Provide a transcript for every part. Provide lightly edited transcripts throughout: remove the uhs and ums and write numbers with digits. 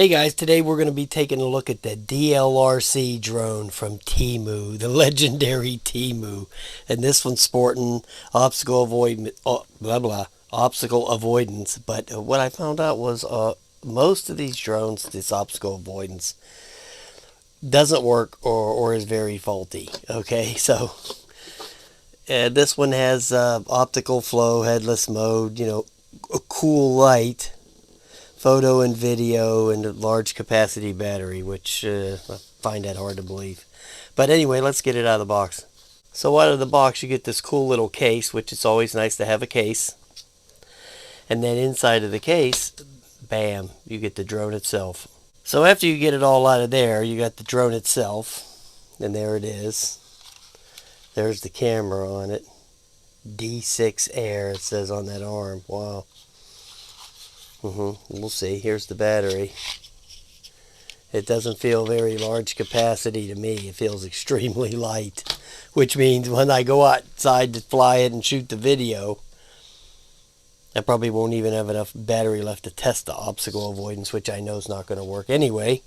Hey guys, today we're going to be taking a look at the DLRC drone from Temu, the legendary Temu. And this one's sporting obstacle obstacle avoidance. But what I found out was most of these drones, this obstacle avoidance, doesn't work or is very faulty. Okay, so this one has optical flow, headless mode, a cool light, photo and video, and a large capacity battery, which I find that hard to believe. But anyway, let's get it out of the box. So out of the box you get this cool little case, which is always nice to have a case. And then inside of the case, bam, you get the drone itself. So after you get it all out of there, you got the drone itself. And there it is. There's the camera on it. D6 Air, it says on that arm. Wow. We'll see. Here's the battery. It doesn't feel very large capacity to me. It feels extremely light, which means when I go outside to fly it and shoot the video, I probably won't even have enough battery left to test the obstacle avoidance, which I know is not going to work anyway.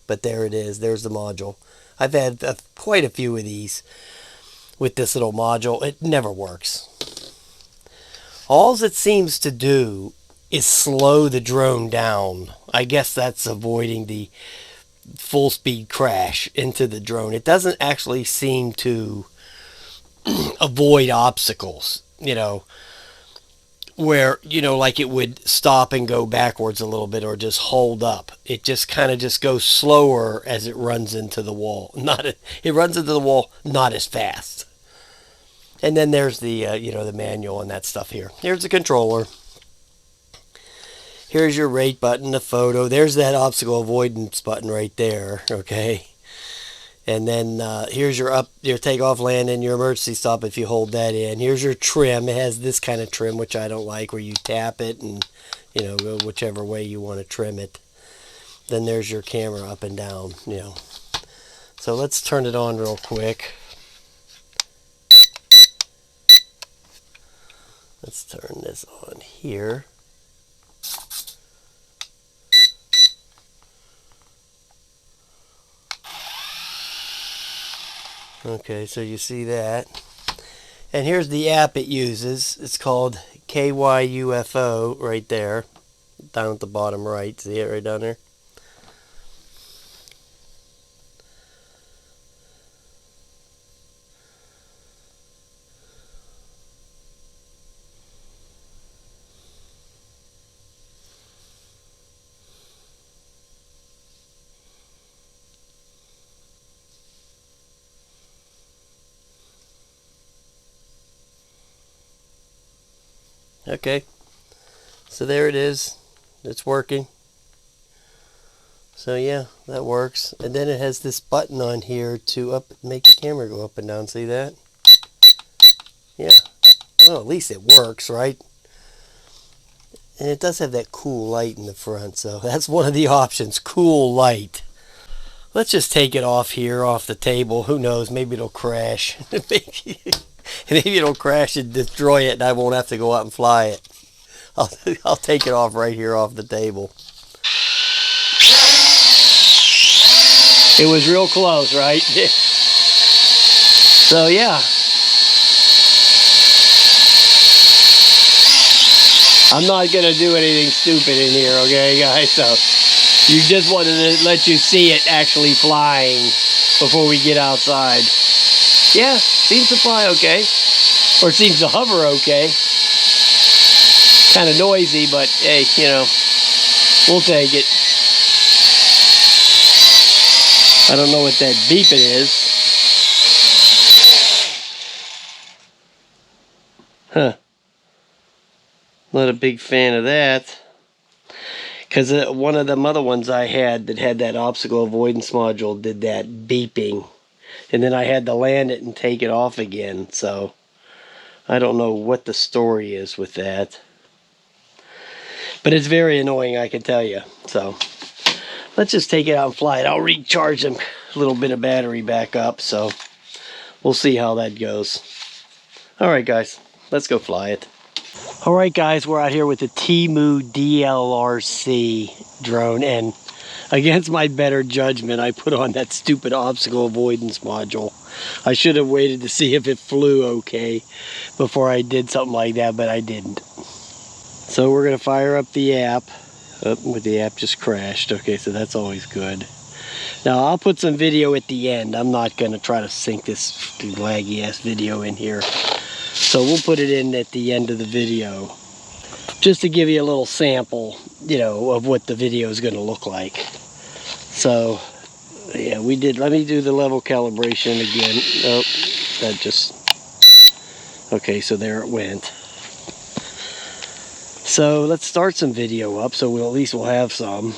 But there it is. There's the module. I've had quite a few of these with this little module. It never works. All it seems to do is slow the drone down. I guess that's avoiding the full speed crash into the drone. It doesn't actually seem to avoid obstacles, where, like it would stop and go backwards a little bit or just hold up. It just kind of just goes slower as it runs into the wall. It runs into the wall, not as fast. And then there's the, the manual and that stuff here. Here's the controller. Here's your rate button, the photo. There's that obstacle avoidance button right there, okay? And then here's your takeoff, land, and your emergency stop if you hold that in. Here's your trim. It has this kind of trim, which I don't like, where you tap it and, go whichever way you want to trim it. Then there's your camera up and down, So let's turn it on real quick. Let's turn this on here. Okay, so you see that. And here's the app it uses. It's called KYUFO right there. Down at the bottom right. See it right down there? Okay, so there it is. It's working. So yeah, that works. And then it has this button on here to make the camera go up and down. See that? Yeah. Well, at least it works, right? And it does have that cool light in the front, so that's one of the options, cool light. Let's just take it off here, off the table. Who knows? Maybe it'll crash. Maybe it'll crash and destroy it and I won't have to go out and fly it. I'll take it off right here off the table. It was real close, right? So yeah. I'm not going to do anything stupid in here, okay guys? So you just wanted to let you see it actually flying before we get outside. Yeah, seems to fly okay. Or seems to hover okay. Kind of noisy, but hey, we'll take it. I don't know what that beeping is. Huh. Not a big fan of that. Because one of them other ones I had that had that obstacle avoidance module did that beeping. And then I had to land it and take it off again. So I don't know what the story is with that. But it's very annoying, I can tell you. So let's just take it out and fly it. I'll recharge a little bit of battery back up. So we'll see how that goes. Alright guys, let's go fly it. Alright guys, we're out here with the Temu DLRC drone. And Against my better judgment, I put on that stupid obstacle avoidance module. I should have waited to see if it flew okay before I did something like that, but I didn't. So we're going to fire up the app. Oh, the app just crashed. Okay, so that's always good. Now I'll put some video at the end. I'm not going to try to sync this laggy ass video in here. So we'll put it in at the end of the video, just to give you a little sample, you know, of what the video is going to look like. So yeah, we did. Let me do the level calibration again. Oh, that just, okay, so there it went. So let's start some video up, so at least we'll have some.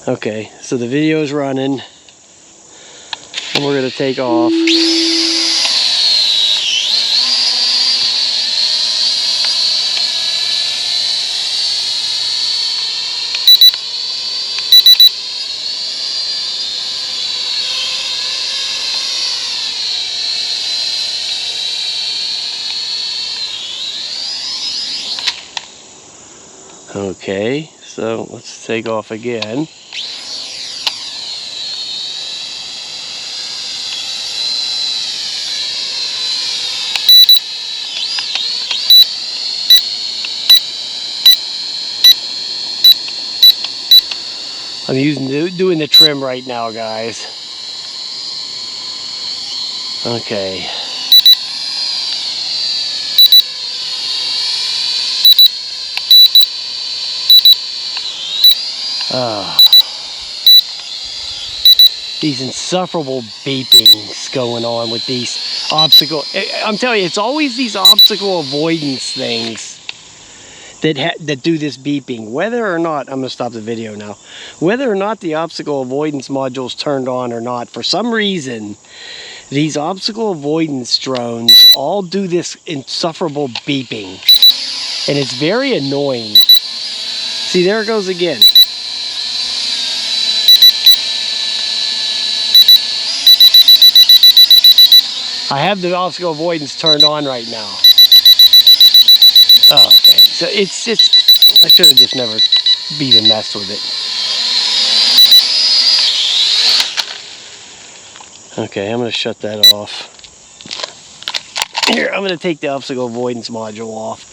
Okay, so the video is running, and we're going to take off. Okay, so let's take off again. I'm doing the trim right now, guys. Okay. These insufferable beepings going on with these obstacle. I'm telling you, it's always these obstacle avoidance things that do this beeping. Whether or not, I'm going to stop the video now. Whether or not the obstacle avoidance module's turned on or not, for some reason, these obstacle avoidance drones all do this insufferable beeping. And it's very annoying. See, there it goes again. I have the obstacle avoidance turned on right now. Oh, okay. So it's I should have just never even messed with it. Okay, I'm going to shut that off. Here, I'm going to take the obstacle avoidance module off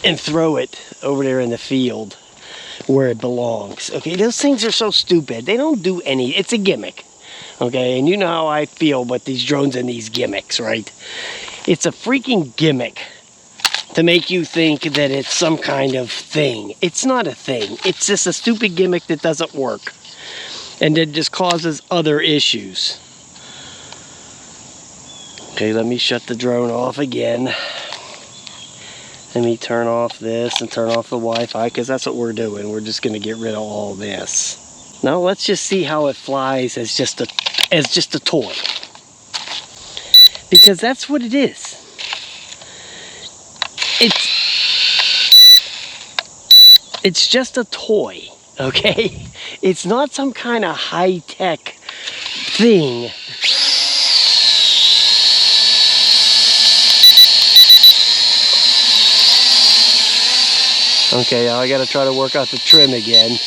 and throw it over there in the field where it belongs. Okay, those things are so stupid. They don't do any, it's a gimmick. Okay, and you know how I feel about these drones and these gimmicks, right? It's a freaking gimmick to make you think that it's some kind of thing. It's not a thing. It's just a stupid gimmick that doesn't work. And it just causes other issues. Okay, let me shut the drone off again. Let me turn off this and turn off the Wi-Fi, because that's what we're doing. We're just going to get rid of all this. Now let's just see how it flies as just a toy. Because that's what it is. It's just a toy, okay? It's not some kind of high-tech thing. Okay, now I gotta try to work out the trim again.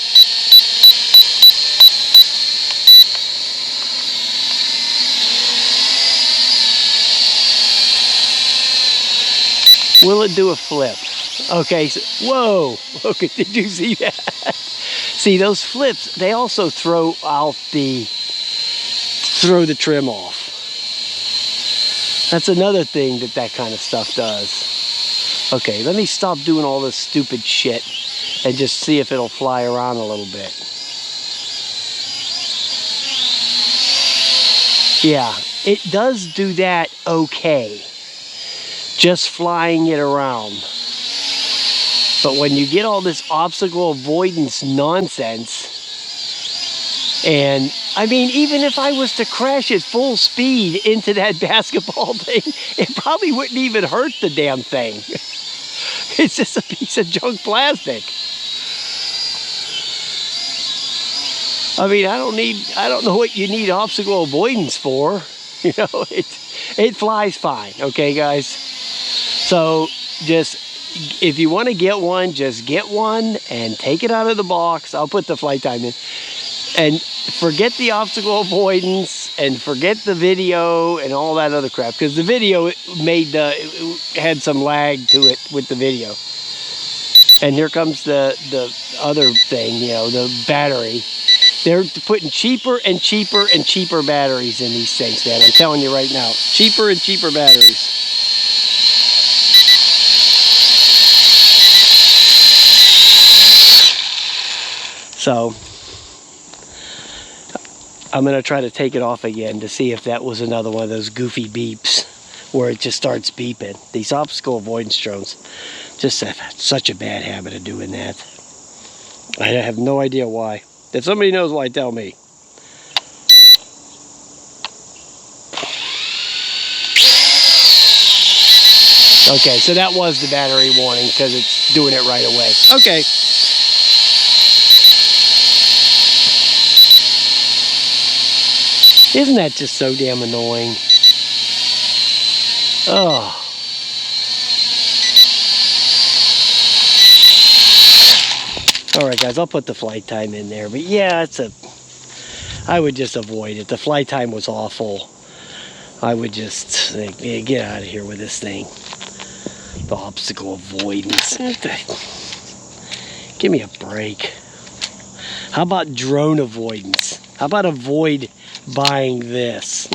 Will it do a flip? Okay, so, whoa, okay, did you see that? See, those flips, they also throw the trim off. That's another thing that kind of stuff does. Okay, let me stop doing all this stupid shit and just see if it'll fly around a little bit. Yeah, it does do that okay. Just flying it around. But when you get all this obstacle avoidance nonsense, and I mean, even if I was to crash at full speed into that basketball thing, it probably wouldn't even hurt the damn thing. It's just a piece of junk plastic. I mean, I don't know what you need obstacle avoidance for. You know, it flies fine, okay, guys? So just if you want to get one, just get one and take it out of the box. I'll put the flight time in. And forget the obstacle avoidance and forget the video and all that other crap, because the video had some lag to it with the video. And here comes the other thing, you know, the battery. They're putting cheaper and cheaper and cheaper batteries in these things, man. I'm telling you right now, cheaper and cheaper batteries. So I'm gonna try to take it off again to see if that was another one of those goofy beeps where it just starts beeping. These obstacle avoidance drones just have such a bad habit of doing that. I have no idea why. If somebody knows why, tell me. Okay, so that was the battery warning because it's doing it right away. Okay. Isn't that just so damn annoying? Oh. Alright guys, I'll put the flight time in there. But yeah, I would just avoid it. The flight time was awful. I would just think, yeah, get out of here with this thing. The obstacle avoidance. Give me a break. How about drone avoidance? How about avoid buying this?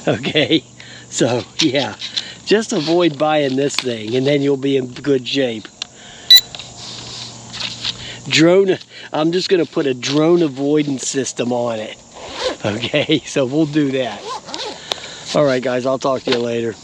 Okay, so yeah, just avoid buying this thing and then you'll be in good shape. Drone, I'm just going to put a drone avoidance system on it. Okay, so we'll do that. All right, guys, I'll talk to you later.